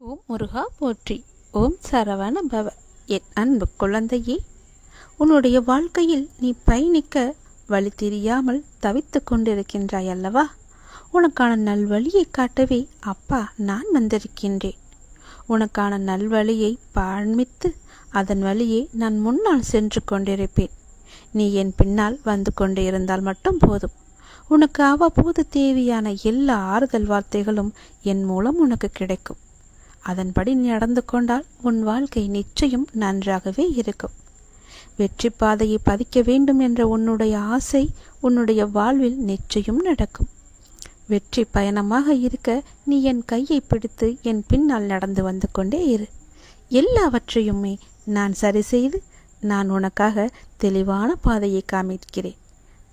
ஓம் முருகா போற்றி. ஓம் சரவண பவ. என் அன்பு குழந்தையே, உன்னுடைய வாழ்க்கையில் நீ பயணிக்க வழி தெரியாமல் தவித்து கொண்டிருக்கின்றாய் அல்லவா? உனக்கான நல்வழியை காட்டவே அப்பா நான் வந்திருக்கின்றேன். உனக்கான நல்வழியை காண்பித்து அதன் வழியே நான் முன்னால் சென்று கொண்டிருப்பேன். நீ என் பின்னால் வந்து கொண்டு இருந்தால் மட்டும் போதும். உனக்கு அவ்வப்போது தேவையான எல்லா ஆறுதல் வார்த்தைகளும் என் மூலம் உனக்கு கிடைக்கும். அதன்படி நீ நடந்து கொண்டால் உன் வாழ்க்கை நிச்சயம் நன்றாகவே இருக்கும். வெற்றி பாதையை பதிக்க வேண்டும் என்ற உன்னுடைய ஆசை உன்னுடைய வாழ்வில் நிச்சயம் நடக்கும். வெற்றி பயணமாக இருக்க நீ என் கையை பிடித்து என் பின்னால் நடந்து வந்து கொண்டே இரு. எல்லாவற்றையுமே நான் சரி செய்து நான் உனக்காக தெளிவான பாதையை காமிக்கிறேன்.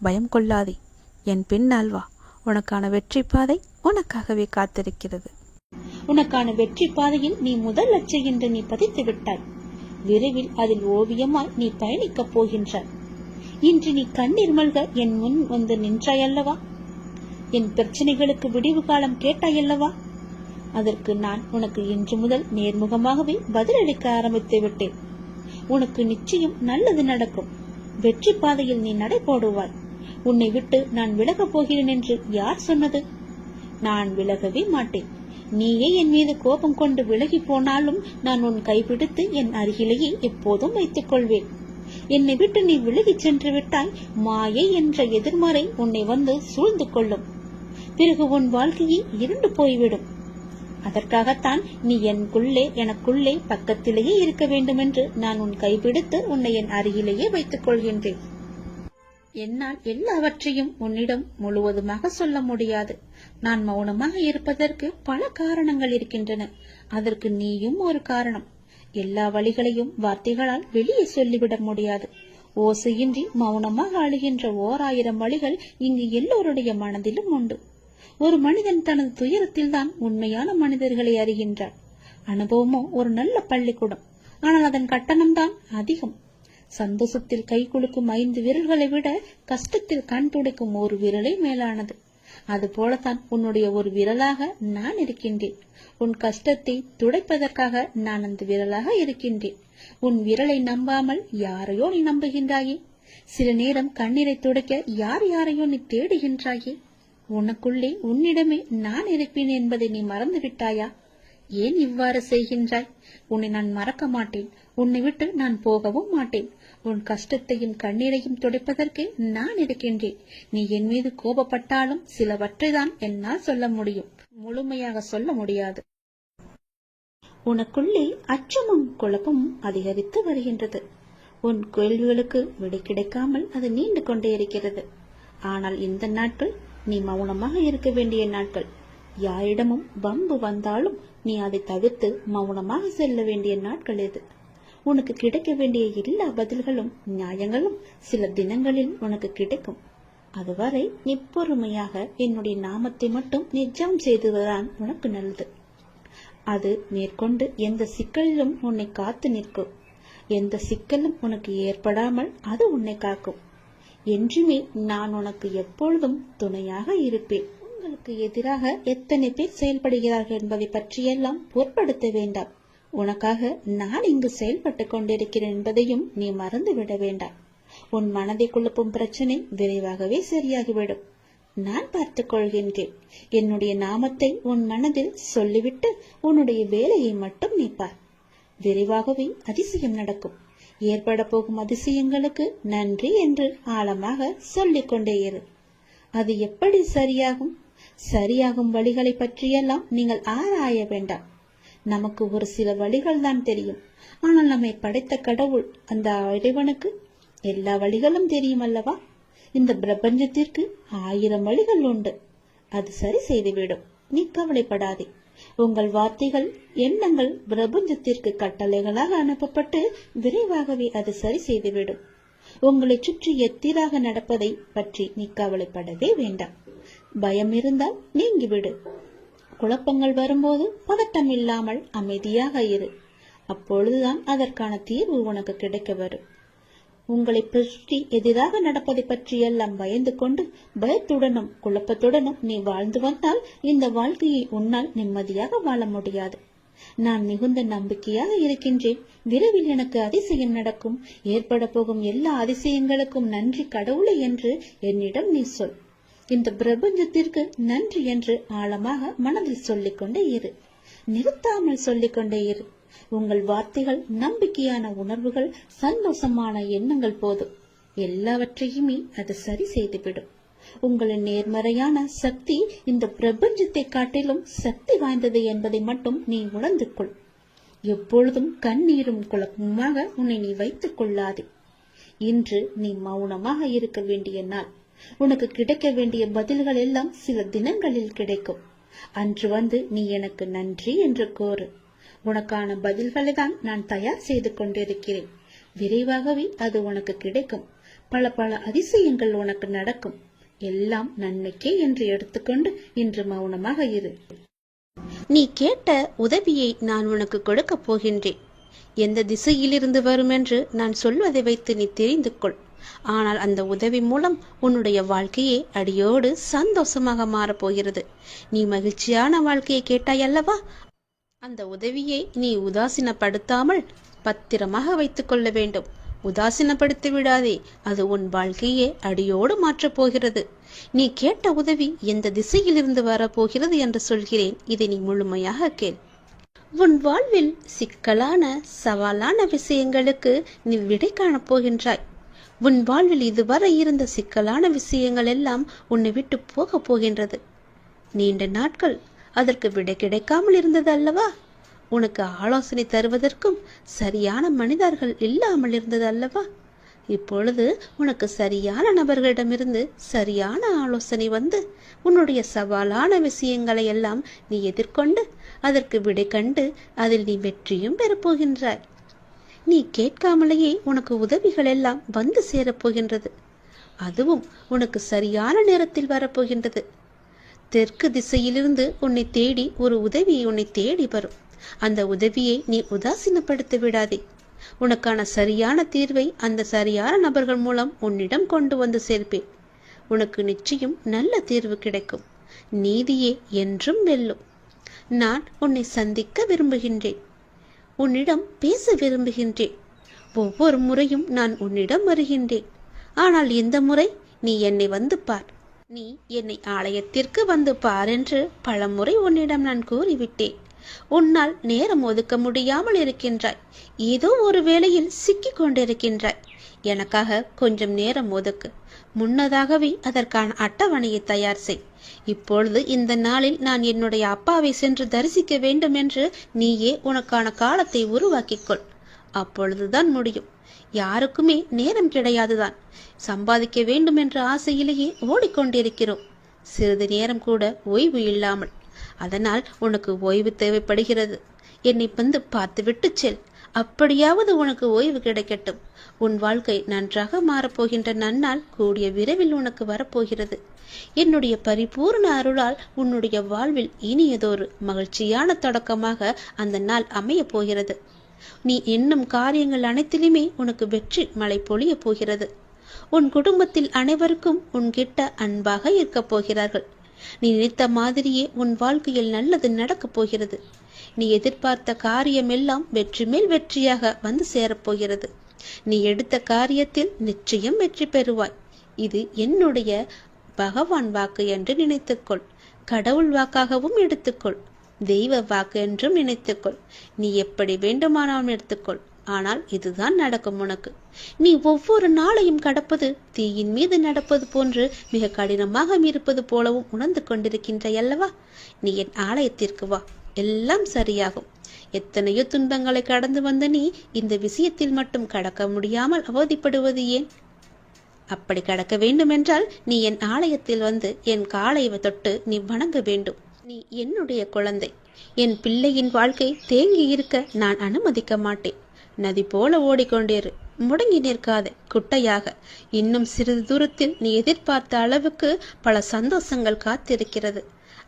பயம் கொள்ளாதே, என் பின்னால் வா. உனக்கான வெற்றி பாதை உனக்காகவே காத்திருக்கிறது. உனக்கான வெற்றி பாதையில் நீ முதல் லட்சை என்று நீ பதித்து விட்டாய். விரைவில் அதில் ஓவியமாய் நீ பயணிக்கப் போகின்றாய். இன்று நீ கண்ணீர் மல்க என் முன் வந்து நின்றாயல்லவா? என் பிரச்சனைகளுக்கு விடிவு காலம் கேட்டாயல்லவா? அதற்கு நான் உனக்கு இன்று முதல் நேர்முகமாகவே பதிலளிக்க ஆரம்பித்து விட்டேன். உனக்கு நிச்சயம் நல்லது நடக்கும். வெற்றி பாதையில் நீ நடை போடுவாய். உன்னை விட்டு நான் விலகப் போகிறேன் என்று யார் சொன்னது? நான் விலகவே மாட்டேன். நீயே என் மீது கோபம் கொண்டு விலகி போனாலும் நான் உன் கைப்பிடித்து என் அருகிலேயே எப்போதும் வைத்துக் கொள்வேன். என்னை விட்டு நீ விலகி சென்று விட்டாய், மாயை என்ற எதிர்மறை உன்னை வந்து சூழ்ந்து கொள்ளும். பிறகு உன் வாழ்க்கையை இருண்டு போய்விடும். அதற்காகத்தான் நீ எனக்குள்ளே பக்கத்திலேயே இருக்க வேண்டும் என்று நான் உன் கைப்பிடித்து உன்னை என் அருகிலேயே வைத்துக் கொள்கின்றேன். என்னால் எல்லாவற்றையும் உன்னிடம் முழுவதுமாக சொல்ல முடியாது. நான் மௌனமாக இருப்பதற்கு பல காரணங்கள் இருக்கின்றன. அதற்கு நீயும் ஒரு காரணம். எல்லா வழிகளையும் வார்த்தைகளால் வெளியே சொல்லிவிட முடியாது. ஓசையின்றி மௌனமாக அழுகின்ற 1000 வழிகள் இங்கு எல்லோருடைய மனதிலும் உண்டு. ஒரு மனிதன் தனது துயரத்தில் தான் உண்மையான மனிதர்களை அறிகின்றார். அனுபவமோ ஒரு நல்ல பள்ளிக்கூடம். ஆனால் அதன் கட்டணம் தான் அதிகம். சந்தோஷத்தில் கை குலுக்கும் 5 விரல்களை விட கஷ்டத்தில் கண் துடைக்கும் ஒரு விரலே மேலானது. அது போலத்தான் உன்னுடைய ஒரு விரலாக நான் இருக்கின்றேன். உன் கஷ்டத்தை துடைப்பதற்காக நான் அந்த விரலாக இருக்கின்றேன். உன் விரலை நம்பாமல் யாரையோ நீ நம்புகின்றாயே. சில நேரம் கண்ணீரை துடைக்க யாரையோ நீ தேடுகின்றாயே. உனக்குள்ளே உன்னிடமே நான் இருப்பேன் என்பதை நீ மறந்து விட்டாயா? ஏன் இவ்வாறு செய்கின்றாய்? உன்னை நான் மறக்க மாட்டேன். உன்னை விட்டு நான் போகவும் மாட்டேன். உன் கஷ்டத்தையும் கண்ணீரையும் துடைப்பதற்கு நான் இருக்கின்றேன். நீ என் மீது கோபப்பட்டாலும் சிலவற்றை தான் என்னால் சொல்ல முடியும், முழுமையாக சொல்ல முடியாது. உனக்குள்ளே அச்சமும் குழப்பமும் அதிகரித்து வருகின்றது. உன் கேள்விகளுக்கு விடை கிடைக்காமல் அது நீண்டு கொண்டே இருக்கிறது. ஆனால் இந்த நாட்கள் நீ மௌனமாக இருக்க வேண்டிய நாட்கள். யாரிடமும் வம்பு வந்தாலும் நீ அதை தவிர்த்து மௌனமாக செல்ல வேண்டிய நாட்கள் இது. உனக்கு கிடைக்க வேண்டிய எல்லா பதில்களும் நியாயங்களும் சில தினங்களில் உனக்கு கிடைக்கும். அதுவரை நீ பொறுமையாக என்னுடைய நாமத்தை மட்டும் நிஜம் செய்துதான் உனக்கு நல்லது. அது மேற்கொண்டு எந்த சிக்கலிலும் உன்னை காத்து நிற்கும். எந்த சிக்கலும் உனக்கு ஏற்படாமல் அது உன்னை காக்கும். என்றுமே நான் உனக்கு எப்பொழுதும் துணையாக இருப்பேன். உங்களுக்கு எதிராக எத்தனை பேர் செயல்படுகிறார்கள் என்பதை பற்றியெல்லாம் பொருட்படுத்த வேண்டாம். உனக்காக நான் இங்கு செயல்பட்டு கொண்டிருக்கிறேன் என்பதையும் நீ மறந்து விட வேண்டாம். உன் மனதை குழப்பும் பிரச்சனை விரைவாகவே சரியாகிவிடும். நான் பார்த்துக் கொள்கின்றேன். என்னுடைய நாமத்தை உன் மனதில் சொல்லிவிட்டு உன்னுடைய வேலையை மட்டும் நீ பார். விரைவாகவே அதிசயம் நடக்கும். ஏற்பட போகும் அதிசயங்களுக்கு நன்றி என்று ஆழமாக சொல்லிக் கொண்டே இரு. அது எப்படி சரியாகும் வழிகளை பற்றியெல்லாம் நீங்கள் ஆராய வேண்டாம். நமக்கு ஒரு சில வழிகள் தான் தெரியும். ஆனால் நம்மை படைத்த கடவுள் அந்த இறைவனுக்கு எல்லா வழிகளும் தெரியும் அல்லவா? இந்த பிரபஞ்சத்திற்கு 1000 வழிகள் உண்டு. அது சரி செய்துவிடும். நீ கவலைப்படாதே. உங்கள் வார்த்தைகள், எண்ணங்கள் பிரபஞ்சத்திற்கு கட்டளைகளாக அனுப்பப்பட்டு விரைவாகவே அது சரி செய்துவிடும். உங்களை சுற்றி எத்திராக நடப்பதை பற்றி நீ கவலைப்படவே வேண்டாம். பயம் இருந்தால் நீங்கிவிடு. குழப்பங்கள் வரும்போது பதட்டம் இல்லாமல் அமைதியாக இரு. அப்பொழுதுதான் அதற்கான தீர்வு உனக்கு கிடைக்க வரும். உங்களை பற்றி எதிராக நடப்பதை பற்றி எல்லாம் பயந்து கொண்டு பயத்துடனும் குழப்பத்துடனும் நீ வாழ்ந்து வந்தால் இந்த வாழ்க்கையை உன்னால் நிம்மதியாக வாழ முடியாது. நான் மிகுந்த நம்பிக்கையாக இருக்கின்றேன். விரைவில் எனக்கு அதிசயம் நடக்கும். ஏற்பட போகும் எல்லா அதிசயங்களுக்கும் நன்றி கடவுளை என்று என்னிடம் நீ சொல். இந்த பிரபஞ்சத்திற்கு நன்றி என்று ஆழமாக மனதில் சொல்லிக்கொண்டே இரு. நிறுத்தாமல் சொல்லிக்கொண்டே இரு. உங்கள் வார்த்தைகள், நம்பிக்கையான உணர்வுகள், சந்தோஷமான எண்ணங்கள் போதும். எல்லாவற்றையுமே அது சரி செய்துவிடும். உங்களின் நேர்மறையான சக்தி இந்த பிரபஞ்சத்தை காட்டிலும் சக்தி வாய்ந்தது என்பதை மட்டும் நீ உணர்ந்து கொள். எப்பொழுதும் கண்ணீரும் குழப்பமாக உன்னை நீ வைத்துக் கொள்ளாதே. இன்று நீ மௌனமாக இருக்க வேண்டிய நாள். உனக்கு கிடைக்க வேண்டிய பதில்கள் எல்லாம் சில தினங்களில் கிடைக்கும். அன்று வந்து நீ எனக்கு நன்றி என்று கோரு. உனக்கான பதில்களை தான் நான் தயார் செய்து கொண்டிருக்கிறேன். விரைவாகவே அது உனக்கு கிடைக்கும். பல பல அதிசயங்கள் உனக்கு நடக்கும். எல்லாம் நன்மைக்கே என்று எடுத்துக்கொண்டு இன்று மௌனமாக இரு. நீ கேட்ட உதவியை நான் உனக்கு கொடுக்க போகின்றேன். எந்த திசையிலிருந்து வரும் என்று நான் சொல்வதை வைத்து நீ தெரிந்து கொள். ஆனால் அந்த உதவி மூலம் உன்னுடைய வாழ்க்கையே அடியோடு சந்தோஷமாக மாறப்போகிறது. நீ மகிழ்ச்சியான வாழ்க்கையை கேட்டாய் அல்லவா? அந்த உதவியை நீ உதாசீனப்படுத்தாமல் பத்திரமாக வைத்துக் கொள்ள வேண்டும். உதாசீனப்படுத்தி விடாதே. அது உன் வாழ்க்கையே அடியோடு மாற்றப் போகிறது. நீ கேட்ட உதவி எந்த திசையிலிருந்து வரப்போகிறது என்று சொல்கிறேன். இதை நீ முழுமையாக கேள். உன் வாழ்வில் சிக்கலான சவாலான விஷயங்களுக்கு நீ விடை காணப் போகின்றாய். உன் வாழ்வில் இதுவரை இருந்த சிக்கலான விஷயங்கள் எல்லாம் உன்னை விட்டு போக போகின்றது. நீண்ட நாட்கள் அதற்கு விடை கிடைக்காமல் இருந்தது அல்லவா? உனக்கு ஆலோசனை தருவதற்கும் சரியான மனிதர்கள் இல்லாமல் இருந்தது அல்லவா? இப்பொழுது உனக்கு சரியான நபர்களிடமிருந்து சரியான ஆலோசனை வந்து உன்னுடைய சவாலான விஷயங்களை எல்லாம் நீ எதிர்கொண்டு அதற்கு விடை கண்டு அதில் நீ வெற்றியும் பெறப்போகின்றாய். நீ கேட்காமலேயே உனக்கு உதவிகள் எல்லாம் வந்து சேரப்போகின்றது. அதுவும் உனக்கு சரியான நேரத்தில் வரப்போகின்றது. தெற்கு திசையிலிருந்து உன்னை தேடி ஒரு உதவி உன்னை தேடி வரும். அந்த உதவியை நீ உதாசீனப்படுத்தி விடாதே. உனக்கான சரியான தீர்வை அந்த சரியான நபர்கள் மூலம் உன்னிடம் கொண்டு வந்து சேர்ப்பேன். உனக்கு நிச்சயம் நல்ல தீர்வு கிடைக்கும். நீதியே என்றும் வெல்லும். நான் உன்னை சந்திக்க விரும்புகின்றேன். உன்னிடம் பேச விரும்புகின்றேன். ஒவ்வொரு முறையும் நான் உன்னிடம் வருகின்றேன். ஆனால் இந்த முறை நீ என்னை வந்து பார். நீ என்னை ஆலயத்திற்கு வந்து பார் என்று பலமுறை உன்னிடம் நான் கூறிவிட்டேன். உன்னால் நேரம் ஒதுக்க முடியாமல் இருக்கின்றாய். ஏதோ ஒரு வேளையில் சிக்கிக் கொண்டிருக்கின்றாய். எனக்காக கொஞ்சம் நேரம் ஒதுக்கு. முன்னதாகவே அதற்கான அட்டவணையை தயார் செய். இப்பொழுது இந்த நாளில் நான் என்னுடைய அப்பாவை சென்று தரிசிக்க வேண்டும் என்று நீயே உனக்கான காலத்தை உருவாக்கிக்கொள். அப்பொழுதுதான் முடியும். யாருக்குமே நேரம் கிடையாதுதான். சம்பாதிக்க வேண்டும் என்ற ஆசையிலேயே ஓடிக்கொண்டிருக்கிறோம். சிறிது நேரம் கூட ஓய்வு இல்லாமல். அதனால் உனக்கு ஓய்வு தேவைப்படுகிறது. என்னை வந்து பார்த்துவிட்டு செல். அப்படியாவது உனக்கு ஓய்வு கிடைக்கட்டும். உன் வாழ்க்கை நன்றாக மாறப்போகின்ற நன்னாள் கூடிய விரைவில் உனக்கு வரப்போகிறது. என்னுடைய பரிபூர்ண அருளால் உன்னுடைய வாழ்வில் இனியதொரு மகிழ்ச்சியான தொடக்கமாக அந்த நாள் அமைய போகிறது. நீ எண்ணும் காரியங்கள் அனைத்திலுமே உனக்கு வெற்றி மழை பொழிய போகிறது. உன் குடும்பத்தில் அனைவருக்கும் உன்கிட்ட அன்பாக இருக்கப் போகிறார்கள். நீ நினைத்த மாதிரியே உன் வாழ்க்கையில் நல்லது நடக்கப் போகிறது. நீ எதிர்பார்த்த காரியம் எல்லாம் வெற்றி மேல் வெற்றியாக வந்து சேரப்போகிறது. நீ எடுத்த காரியத்தில் நிச்சயம் வெற்றி பெறுவாய். இது என்னுடைய பகவான் வாக்கு என்று நினைத்துக்கொள். கடவுள் வாக்காகவும் எடுத்துக்கொள். தெய்வ வாக்கு என்றும் நினைத்துக்கொள். நீ எப்படி வேண்டுமானாலும் எடுத்துக்கொள். ஆனால் இதுதான் நடக்கும் உனக்கு. நீ ஒவ்வொரு நாளையும் கடப்பது தீயின் மீது நடப்பது போன்று மிக கடினமாக இருப்பது போலவும் உணர்ந்து கொண்டிருக்கின்றாய் அல்லவா? நீ என் ஆலயத்திற்கு வா, எல்லாம் சரியாகும். எத்தனையோ துன்பங்களை கடந்து வந்த நீ இந்த விஷயத்தில் மட்டும் கடக்க முடியாமல் அவதிப்படுவது ஏன்? அப்படி கடக்க வேண்டுமென்றால் நீ என் ஆலயத்தில் வந்து என் காலை தொட்டு நீ வணங்க வேண்டும். நீ என்னுடைய குழந்தை. என் பிள்ளையின் வாழ்க்கை தேங்கி இருக்க நான் அனுமதிக்க மாட்டேன். நதி போல ஓடிக்கொண்டிரு. முடங்கி நிற்காதே குட்டையாக. இன்னும் சிறிது தூரத்தில் நீ எதிர்பார்த்த அளவுக்கு பல சந்தோஷங்கள் காத்திருக்கிறது.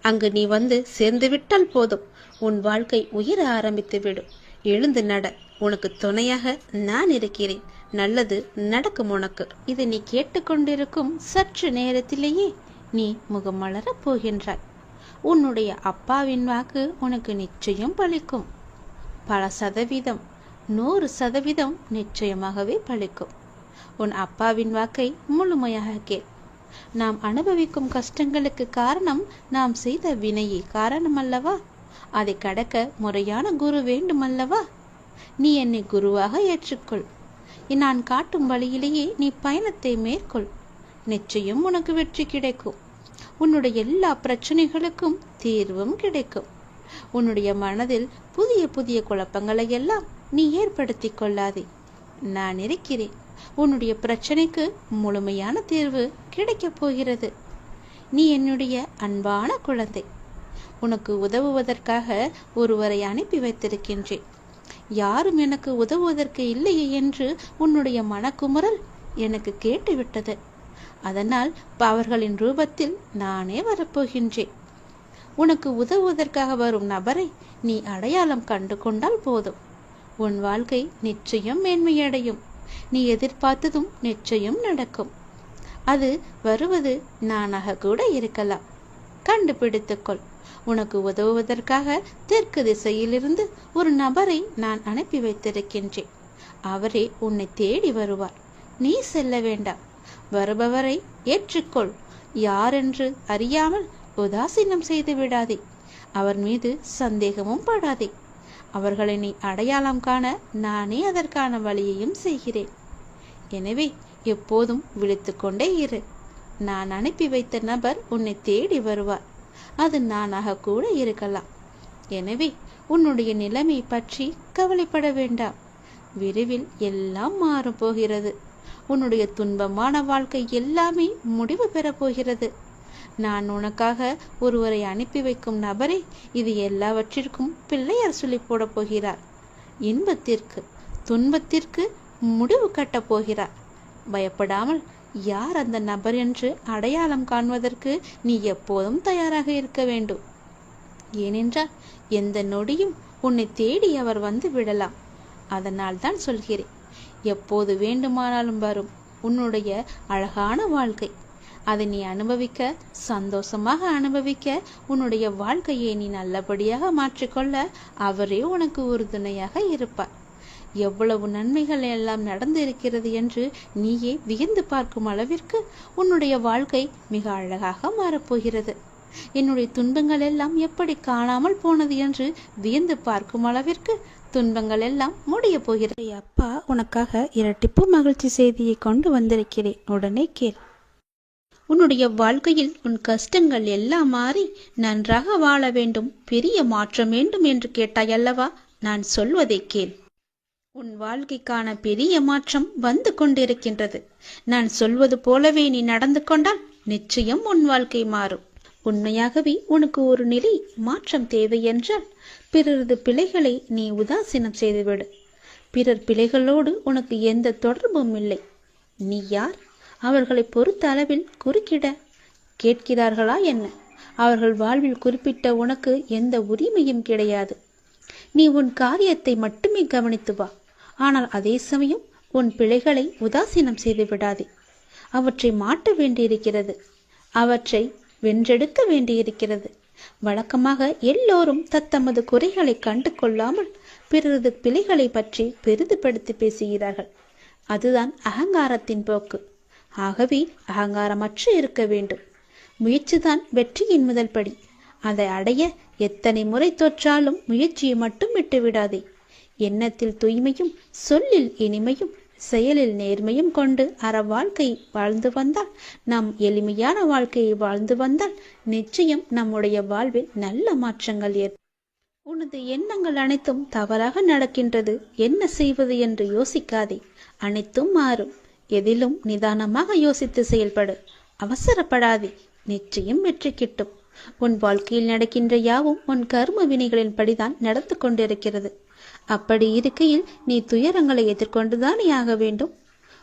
அங்கு நீ வந்து சேர்ந்து விட்டால் போதும். உன் வாழ்க்கை உயர ஆரம்பித்து விடும். எழுந்து நட. உனக்கு துணையாக நான் இருக்கிறேன். நல்லது நடக்கும் உனக்கு. இதை நீ கேட்டுக்கொண்டிருக்கும் சற்று நேரத்திலேயே நீ முகமலரப் போகின்றாய். உன்னுடைய அப்பாவின் வாக்கு உனக்கு நிச்சயம் பலிக்கும். பல சதவீதம், 100% நிச்சயமாகவே பலிக்கும். உன் அப்பாவின் வாக்கை முழுமையாக கேள். நாம் அனுபவிக்கும் கஷ்டங்களுக்கு காரணம் நாம் செய்த வினையே காரணம் அல்லவா? அதை கடக்க முறையான குரு வேண்டுமல்லவா? நீ என்னை குருவாக ஏற்றுக்கொள். நான் காட்டும் வழியிலேயே நீ பயணத்தை மேற்கொள். நிச்சயம் உனக்கு வெற்றி கிடைக்கும். உன்னுடைய எல்லா பிரச்சனைகளுக்கும் தீர்வும் கிடைக்கும். உன்னுடைய மனதில் புதிய புதிய குழப்பங்களை எல்லாம் நீ ஏற்படுத்தி கொள்ளாதே. நான் இருக்கிறேன். உன்னுடைய பிரச்சனைக்கு முழுமையான தீர்வு கிடைக்கப் போகிறது. நீ என்னுடைய அன்பான குழந்தை. உனக்கு உதவுவதற்காக ஒருவரை அனுப்பி வைத்திருக்கின்றேன். யாரும் எனக்கு உதவுவதற்கு இல்லையே என்று உன்னுடைய மனக்குமுறல் எனக்கு கேட்டுவிட்டது. அதனால் அவர்களின் ரூபத்தில் நானே வரப்போகின்றேன். உனக்கு உதவுவதற்காக வரும் நபரை நீ அடையாளம் கண்டு கொண்டால் போதும். உன் வாழ்க்கை நிச்சயம் மேன்மையடையும். நீ எதிர்பார்த்ததும் நிச்சயம் நடக்கும். அது வருவது நானாக கூட இருக்கலாம். கண்டுபிடித்துக்கொள். உனக்கு உதவுவதற்காக தெற்கு திசையிலிருந்து ஒரு நபரை நான் அனுப்பி வைத்திருக்கின்றேன். அவரே உன்னை தேடி வருவார். நீ செல்ல வேண்டாம். வருபவரை ஏற்றுக்கொள். யாரென்று அறியாமல் உதாசீனம் செய்து விடாதே. அவர் மீது சந்தேகமும் படாதே. அவர்களை நீ அடையாளம் காண நானே அதற்கான வழியையும் செய்கிறேன். எனவே எப்போதும் விழித்துக்கொண்டே இரு. நான் அனுப்பி வைத்த நபர் உன்னை தேடி வருவார். அது நானாக கூட இருக்கலாம். எனவே உன்னுடைய நிலைமை பற்றி கவலைப்பட வேண்டாம். விரைவில் எல்லாம் மாறப் போகிறது. உன்னுடைய துன்பமான வாழ்க்கை எல்லாமே முடிவு பெறப் போகிறது. நான் உனக்காக ஒருவரை அனுப்பி வைக்கும் நபரே இது எல்லாவற்றிற்கும் பிள்ளையார் சொல்லி போட போகிறார். இன்பத்திற்கு துன்பத்திற்கு முடிவு கட்டப் போகிறார். பயப்படாமல் யார் அந்த நபர் என்று அடையாளம் காண்பதற்கு நீ எப்போதும் தயாராக இருக்க வேண்டும். ஏனென்றால் எந்த நொடியும் உன்னை தேடி அவர் வந்து விடலாம். அதனால் தான் சொல்கிறேன், எப்போது வேண்டுமானாலும் வரும் உன்னுடைய அழகான வாழ்க்கை. அதை நீ அனுபவிக்க, சந்தோஷமாக அனுபவிக்க, உன்னுடைய வாழ்க்கையை நீ நல்லபடியாக மாற்றிக்கொள்ள அவரே உனக்கு உறுதுணையாக இருப்பார். எவ்வளவு நன்மைகள் எல்லாம் நடந்திருக்கிறது என்று நீயே வியந்து பார்க்கும் அளவிற்கு உன்னுடைய வாழ்க்கை மிக அழகாக மாறப்போகிறது. என்னுடைய துன்பங்கள் எல்லாம் எப்படி காணாமல் போனது என்று வியந்து பார்க்கும் அளவிற்கு துன்பங்கள் எல்லாம் முடிய போகிறது. அப்பா உனக்காக இரட்டிப்பு மகிழ்ச்சி செய்தியை கொண்டு வந்திருக்கிறேன். உடனே கேள். உன்னுடைய வாழ்க்கையில் உன் கஷ்டங்கள் எல்லாம் மாறி நன்றாக வாழ வேண்டும், பெரிய மாற்றம் வேண்டும் என்று கேட்டாய் அல்லவா? நான் சொல்வதை கேள். உன் வாழ்க்கைக்கான பெரிய மாற்றம் வந்து கொண்டிருக்கின்றது. நான் சொல்வது போலவே நீ நடந்து கொண்டால் நிச்சயம் உன் வாழ்க்கை மாறும். உண்மையாகவே உனக்கு ஒரு நிலை மாற்றம் தேவை என்றால் பிறரது பிழைகளை நீ உதாசீனம் செய்துவிடு. பிறர் பிழைகளோடு உனக்கு எந்த தொடர்பும் இல்லை. நீ யார்? அவர்களை பொறுத்த அளவில் குறுக்கிட கேட்கிறார்களா என்ன? அவர்கள் வாழ்வில் குறிப்பிட்ட உனக்கு எந்த உரிமையும் கிடையாது. நீ உன் காரியத்தை மட்டுமே கவனித்து வா. ஆனால் அதே சமயம் உன் பிழைகளை உதாசீனம் செய்து விடாதே. அவற்றை மாற்ற வேண்டியிருக்கிறது. அவற்றை வென்றெடுக்க வேண்டியிருக்கிறது. வழக்கமாக எல்லோரும் தத்தமது குறைகளை கண்டு கொள்ளாமல் பிறரது பிழைகளை பற்றி பெரிதுபடுத்தி பேசுகிறார்கள். அதுதான் அகங்காரத்தின் போக்கு. ஆகவே அகங்காரமற்று இருக்க வேண்டும். முயற்சிதான் வெற்றியின் முதல் படி. அதை அடைய எத்தனை முறை தோற்றாலும் முயற்சியை மட்டும் விட்டுவிடாதே. எண்ணத்தில் தூய்மையும், சொல்லில் இனிமையும், செயலில் நேர்மையும் கொண்டு அற வாழ்க்கை வாழ்ந்து வந்தால், நாம் எளிமையான வாழ்க்கையை வாழ்ந்து வந்தால் நிச்சயம் நம்முடைய வாழ்வில் நல்ல மாற்றங்கள் ஏற்படும். உனது எண்ணங்கள் அனைத்தும் தவறாக நடக்கின்றது, என்ன செய்வது என்று யோசிக்காதே. அனைத்தும் மாறும். எதிலும் நிதானமாக யோசித்து செயல்படு. அவசரப்படாதே. நிச்சயம் வெற்றி கிட்டும். உன் வாழ்க்கையில் நடக்கின்ற யாவும் உன் கர்ம வினைகளின் படிதான் நடந்து கொண்டிருக்கிறது. அப்படி இருக்கையில் நீ துயரங்களை எதிர்கொண்டுதானே ஆக வேண்டும்.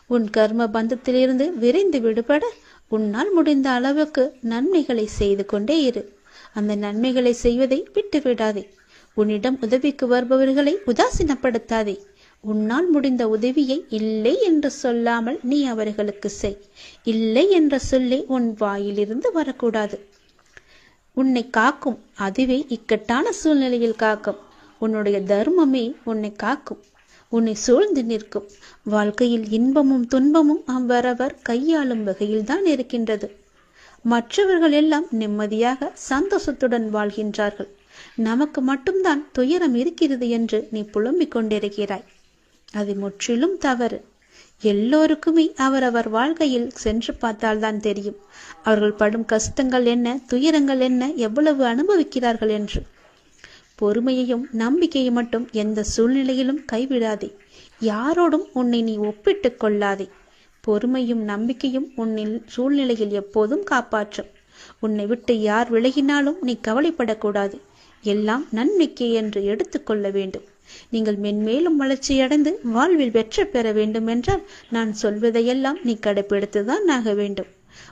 உன் கர்ம பந்தத்திலிருந்து விரைந்து விடுபட உன்னால் முடிந்த அளவுக்கு நன்மைகளை செய்து கொண்டே இரு. அந்த நன்மைகளை செய்வதை விட்டுவிடாதே. உன்னிடம் உதவிக்கு வருபவர்களை உதாசீனப்படுத்தாதே. உன்னால் முடிந்த உதவியை இல்லை என்று சொல்லாமல் நீ அவர்களுக்கு செய். இல்லை என்ற சொல்லே உன் வாயிலிருந்து வரக்கூடாது. உன்னை காக்கும். அதுவே இக்கட்டான சூழ்நிலையில் காக்கும். உன்னுடைய தர்மமே உன்னை காக்கும், உன்னை சூழ்ந்து நிற்கும். வாழ்க்கையில் இன்பமும் துன்பமும் அவரவர் கையாளும் வகையில்தான் இருக்கின்றது. மற்றவர்கள் எல்லாம் நிம்மதியாக சந்தோஷத்துடன் வாழ்கின்றார்கள். நமக்கு மட்டும்தான் துயரம் இருக்கிறது என்று நீ புலம்பிக் கொண்டிருக்கிறாய். அது முற்றிலும் தவறு. எல்லோருக்குமே அவரவர் வாழ்க்கையில் சென்று பார்த்தால்தான் தெரியும் அவர்கள் படும் கஷ்டங்கள் என்ன, துயரங்கள் என்ன, எவ்வளவு அனுபவிக்கிறார்கள் என்று. பொறுமையையும் நம்பிக்கையை மட்டும் எந்த சூழ்நிலையிலும் கைவிடாதே. யாரோடும் உன்னை நீ ஒப்பிட்டுக் கொள்ளாதே. பொறுமையும் நம்பிக்கையும் உன்னில் சூழ்நிலையில் எப்போதும் காப்பாற்றும். உன்னை விட்டு யார் விலகினாலும் நீ கவலைப்படக்கூடாது. எல்லாம் நன்மைக்கே என்று எடுத்துக்கொள்ள வேண்டும். நீங்கள் மென்மேலும் வளர்ச்சியடைந்து வாழ்வில் வெற்றி பெற வேண்டும் என்றால் நான் சொல்வதையெல்லாம் நீ கடைபிடித்துதான் ஆக வேண்டும்.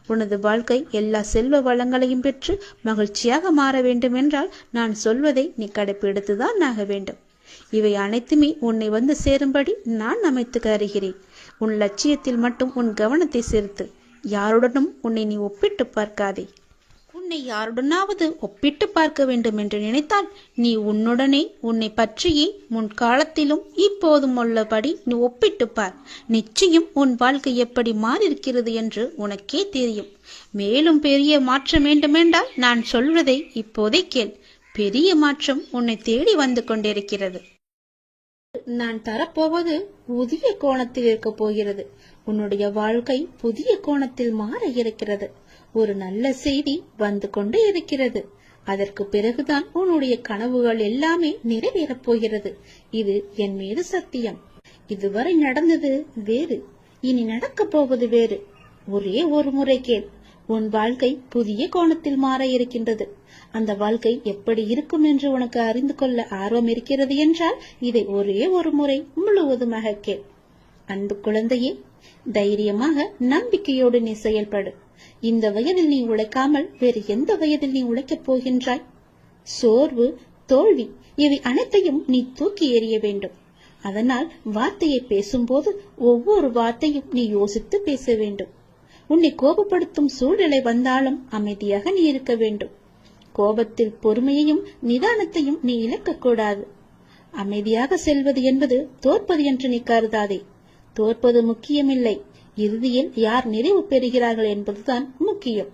உனது வாழ்க்கை எல்லா செல்வ வளங்களையும் பெற்று மகிழ்ச்சியாக மாற வேண்டும் என்றால் நான் சொல்வதை நீ கடைபிடித்துதான் ஆக வேண்டும். இவை அனைத்துமே உன்னை வந்து சேரும்படி நான் அமைத்து தருகிறேன். உன் லட்சியத்தில் மட்டும் உன் கவனத்தை செலுத்து. யாருடனும் உன்னை நீ ஒப்பிட்டு பார்க்காதே. உன்னை யாருடனாவது ஒப்பிட்டு பார்க்க வேண்டும் என்று நினைத்தால் நீ உன்னுடனே உன்னை பற்றியே முன்காலத்திலும் இப்போதும் உள்ளபடி நீ ஒப்பிட்டு பார். நிச்சயம் உன் வாழ்க்கை எப்படி மாறியிருக்கிறது என்று உனக்கே தெரியும். மேலும் பெரிய மாற்றம் வேண்டுமென்றால் நான் சொல்வதை இப்போதே கேள். பெரிய மாற்றம் உன்னை தேடி வந்து கொண்டிருக்கிறது. நான் தரப்போவது புதிய கோணத்தில் இருக்க போகிறது. உன்னுடைய வாழ்க்கை புதிய கோணத்தில் மாற இருக்கிறது. ஒரு நல்ல செய்தி வந்து கொண்டே இருக்கிறது. அதற்கு பிறகுதான் உன்னுடைய கனவுகள் எல்லாமே நிறைவேறப் போகிறது. இது என் மீது சத்தியம். இதுவரை நடந்தது வேறு, இனி நடக்கப் போவது வேறு. ஒரே ஒரு முறை கேள். உன் வாழ்க்கை புதிய கோணத்தில் மாற இருக்கின்றது. அந்த வாழ்க்கை எப்படி இருக்கும் என்று உனக்கு அறிந்து கொள்ள ஆர்வம் இருக்கிறது என்றால் இதை ஒரே ஒரு முறை முழுவதுமாக கேள். அன்பு குழந்தையே, தைரியமாக நம்பிக்கையோடு நீ செயல்படு. இந்த வயதில் நீ உழைக்காமல் வேறு எந்த வயதில் நீ உழைக்கப் போகின்றாய்? சோர்வு, தோல்வி இவை அனைத்தையும் நீ தூக்கி எறிய வேண்டும். அதனால் வார்த்தையை பேசும்போது ஒவ்வொரு வார்த்தையும் நீ யோசித்து பேச வேண்டும். உன்னை கோபப்படுத்தும் சூழ்நிலை வந்தாலும் அமைதியாக நீ இருக்க வேண்டும். கோபத்தில் பொறுமையையும் நிதானத்தையும் நீ இழக்கக்கூடாது. அமைதியாக செல்வது என்பது தோற்பது என்று நீ கருதாதே. தோற்பது முக்கியமில்லை, இறுதியில் யார் நிறைவு பெறுகிறார்கள் என்பதுதான் முக்கியம்.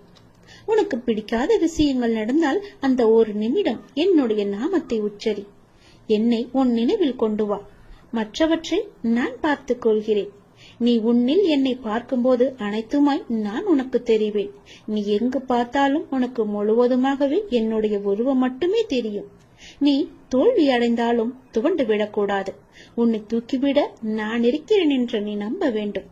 உனக்கு பிடிக்காத விஷயங்கள் நடந்தால் அந்த ஒரு நிமிடம் என்னுடைய நாமத்தை உச்சரி. என்னை உன் நினைவில் கொண்டு வா. மற்றவற்றை நான் பார்த்துக் கொள்கிறேன். நீ உன்னில் என்னை பார்க்கும்போது அனைத்துமாய் நான் உனக்கு தெரிவேன். நீ எங்கு பார்த்தாலும் உனக்கு முழுவதுமாகவே என்னுடைய உருவம் மட்டுமே தெரியும். நீ தோல்வி அடைந்தாலும் துவண்டு விடக்கூடாது. உன்னை தூக்கிவிட நான் இருக்கிறேன் என்று நீ நம்ப வேண்டும்.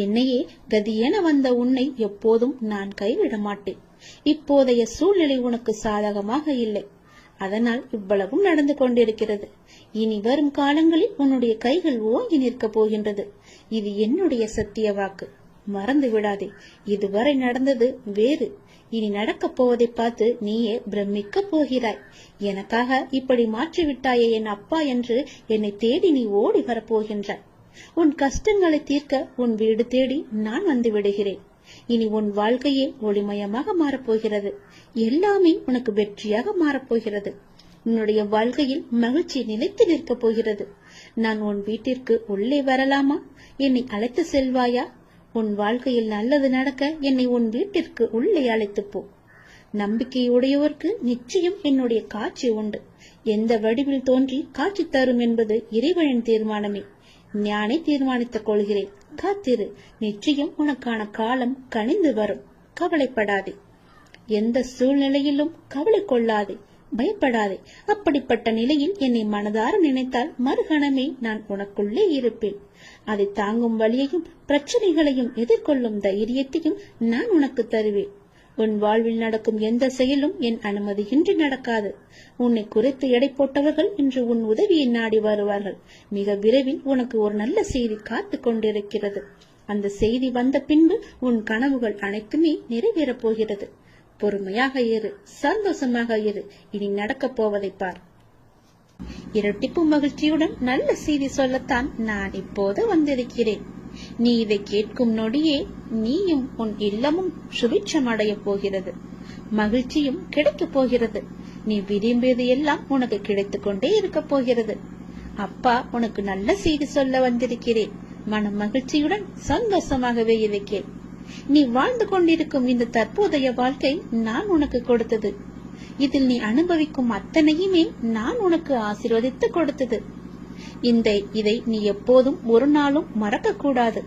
என்னையே கதியென வந்த உன்னை எப்போதும் நான் கைவிட மாட்டேன். இப்போதைய சூழ்நிலை உனக்கு சாதகமாக இல்லை. அதனால் இவ்வளவும் நடந்து கொண்டிருக்கிறது. இனி வரும் காலங்களில் உன்னுடைய கைகள் ஓங்கி நிற்கப் போகின்றது. இது என்னுடைய சத்திய வாக்கு. மறந்து விடாதே. இதுவரை நடந்தது வேறு, இனி நடக்கப் போவதை பார்த்து நீயே பிரமிக்க போகிறாய். எனக்காக இப்படி மாற்றிவிட்டாயே என் அப்பா என்று என்னை தேடி நீ ஓடி வரப்போகின்றாய். உன் கஷ்டங்களை தீர்க்க உன் வீடு தேடி நான் வந்து விடுகிறேன். இனி உன் வாழ்க்கையே ஒளிமயமாக மாறப்போகிறது. எல்லாமே உனக்கு வெற்றியாக மாறப்போகிறது. உன்னுடைய வாழ்க்கையில் மகிழ்ச்சி நிலைத்து நிற்கப் போகிறது. நான் உன் வீட்டிற்கு உள்ளே வரலாமா? என்னை அழைத்து செல்வாயா? உன் வாழ்க்கையில் நல்லது நடக்க என்னை உன் வீட்டிற்கு உள்ளே அழைத்து போ. நம்பிக்கையுடையோருக்கு நிச்சயம் என்னுடைய காட்சி உண்டு. எந்த வடிவில் தோன்றி காட்சி தரும் என்பது இறைவனின் தீர்மானமே. ஞானே தீர்மானித்துக் கொள்கிறேன். காத்திரு. நிச்சயம் உனக்கான காலம் கனிந்து வரும். கவலைப்படாதே. எந்த சூழ்நிலையிலும் கவலை கொள்ளாதே, பயப்படாதே. அப்படிப்பட்ட நிலையில் என்னை மனதார நினைத்தால் மறுகணமே நான் உனக்குள்ளே இருப்பேன். அதை தாங்கும் வழியையும் பிரச்சனைகளையும் எதிர்கொள்ளும் தைரியத்தையும் நான் உனக்கு தருவேன். உன் வாழ்வில் நடக்கும் எந்த செயலும் என் அனுமதியின்றி நடக்காது. உன்னை குறைத்து எடை போட்டவர்கள் இன்று உன் உதவியை நாடி வருவார்கள். மிக விரைவில் உனக்கு ஒரு நல்ல செய்தி காத்து கொண்டிருக்கிறது. அந்த செய்தி வந்த பின்பு உன் கனவுகள் அனைத்துமே நிறைவேறப் போகிறது. பொறுமையாக இரு, சந்தோஷமாக இரு. இனி நடக்கப் போவதை பார். இரட்டிப்பு மகிழ்ச்சியுடன் நல்ல செய்தி சொல்லத்தான் நான் இப்போது வந்திருக்கிறேன். நீ இதை கேட்கும் நொடியே நீயும் உன் இல்லமும் சுபிட்சம் அடைய போகிறது. மகிழ்ச்சியும் கிடைக்கப் போகிறது. நீ விரும்பியது எல்லாம் உனக்கு கிடைத்துக் கொண்டே இருக்க போகிறது. அப்பா உனக்கு நல்ல செய்தி சொல்ல வந்திருக்கிறேன். மன மகிழ்ச்சியுடன் சந்தோஷமாகவே இருக்கிறேன். நீ வாழ்ந்து கொண்டிருக்கும் இந்த தற்போதைய வாழ்க்கை நான் உனக்கு கொடுத்தது. இதில் நீ அனுபவிக்கும் அத்தனையுமே நான் உனக்கு ஆசீர்வதித்து கொடுத்தது. இதை நீ எப்போதும் ஒரு நாளும் மறக்க கூடாது.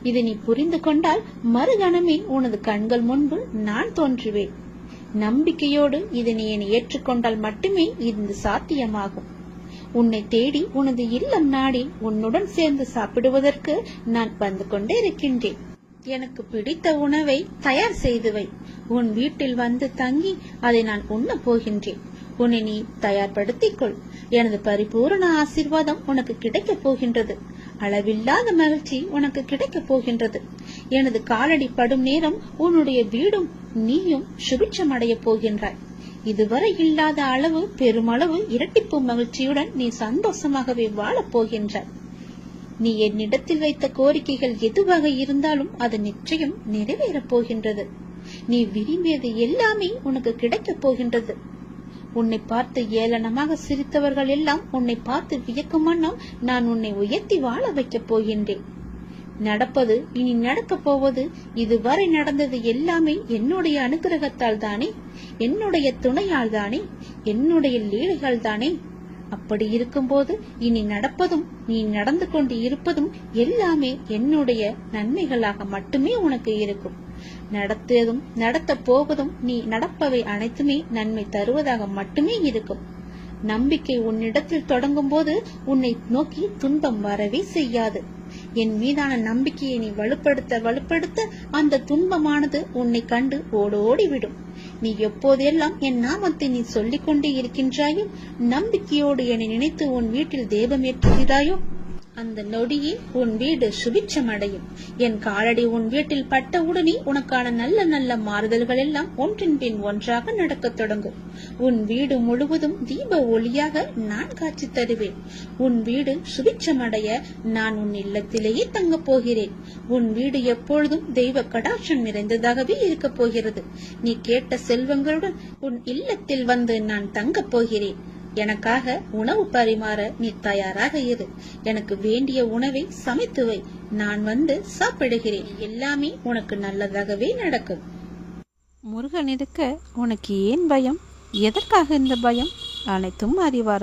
இதை நீ புரிந்து கொண்டால் மறுகணமே உனது கண்கள் முன்பு நான் தோன்றுவேன். நம்பிக்கையோடு இதை நீ ஏற்றுக்கொண்டால் மட்டுமே இது சாத்தியமாகும். உன்னை தேடி உனது இல்லம் நாடி உன்னுடன் சேர்ந்து சாப்பிடுவதற்கு நான் வந்து கொண்டே இருக்கின்றேன். எனக்கு பிடித்த உணவை தயார் செய்து வை. உன் வீட்டில் வந்து தங்கி அதை நான் உண்ண போகின்றேன். உன்னை நீ தயார்படுத்திக் கொள். எனது பரிபூரண ஆசீர்வாதம் உனக்கு கிடைக்கப் போகின்றது. அளவில்லாத மகிழ்ச்சி உனக்கு கிடைக்கப் போகின்றது. எனது காலடி படும் நேரம் உன்னுடைய வீடும் நீயும் சுபிட்சம் அடைய போகின்றாய். இதுவரை இல்லாத அளவு பெருமளவு இரட்டிப்பு மகிழ்ச்சியுடன் நீ சந்தோஷமாகவே வாழப் போகின்றாய். நீ என்னிடத்தில் வைத்த கோரிக்கைகள் எதுவாக இருந்தாலும் அது நிச்சயம் நிறைவேறப் போகின்றது. நீ விரும்பியது எல்லாமே உனக்கு கிடைக்கப் போகின்றது. உன்னை பார்த்து ஏளனமாக சிரித்தவர்கள் எல்லாம் உன்னை பார்த்து வியக்கும் வண்ணம் நான் உன்னை உயர்த்தி வாழ வைக்கப் போகின்றேன். நடப்பது இனி நடக்கப் போவது இதுவரை நடந்தது எல்லாமே என்னுடைய அனுகிரகத்தால் தானே, என்னுடைய துணையால் தானே, என்னுடைய லீலைகள் தானே. அப்படி இருக்கும்போது இனி நடப்பதும் நீ நடந்து கொண்டு இருப்பதும் எல்லாமே என்னுடைய நன்மைகளாக மட்டுமே உனக்கு இருக்கும். நடத்ததும் நடத்த போவதும் நீ நடப்பவை அனைத்துமே நன்மை தருவதாக மட்டுமே இருக்கும். நம்பிக்கை உன்னிடத்தில் தொடங்கும் போது உன்னை நோக்கி துன்பம் வரவே செய்யாது. என் மீதான நம்பிக்கையை நீ வலுப்படுத்த அந்த துன்பமானது உன்னை கண்டு ஓடோடிவிடும். நீ எப்போதெல்லாம் என் நாமத்தை நீ சொல்லிக் கொண்டே இருக்கின்றாயோ, நம்பிக்கையோடு என்னை நினைத்து உன் வீட்டில் தேபமேற்றுகிறாயோ, அந்த நொடியே உன் வீடு சுபிட்சம் அடையும். என் காலடி உன் வீட்டில் பட்டவுடனே உனக்கான நல்ல நல்ல மாறுதல்கள் எல்லாம் ஒன்றின் பின் ஒன்றாக நடக்கத் தொடங்கும். உன் வீடு முழுவதும் தீப ஒளியாக நான் காட்சி தருவேன். உன் வீடு சுபிட்சம் அடைய நான் உன் இல்லத்திலேயே தங்கப் போகிறேன். உன் வீடு எப்பொழுதும் தெய்வ கடாட்சம் நிறைந்ததாகவே இருக்கப் போகிறது. நீ கேட்ட செல்வங்களுடன் உன் இல்லத்தில் வந்து நான் தங்கப் போகிறேன். எனக்காக உணவு பரிமாற நீ தயாராக இரு. எனக்கு வேண்டிய உணவை சமைத்து வை. நான் வந்து சாப்பிடுகிறேன். எல்லாமே உனக்கு நல்லதாகவே நடக்கும். முருகன் இருக்க உனக்கு ஏன் பயம்? எதற்காக இந்த பயம்? அனைத்தும் அறிவார்.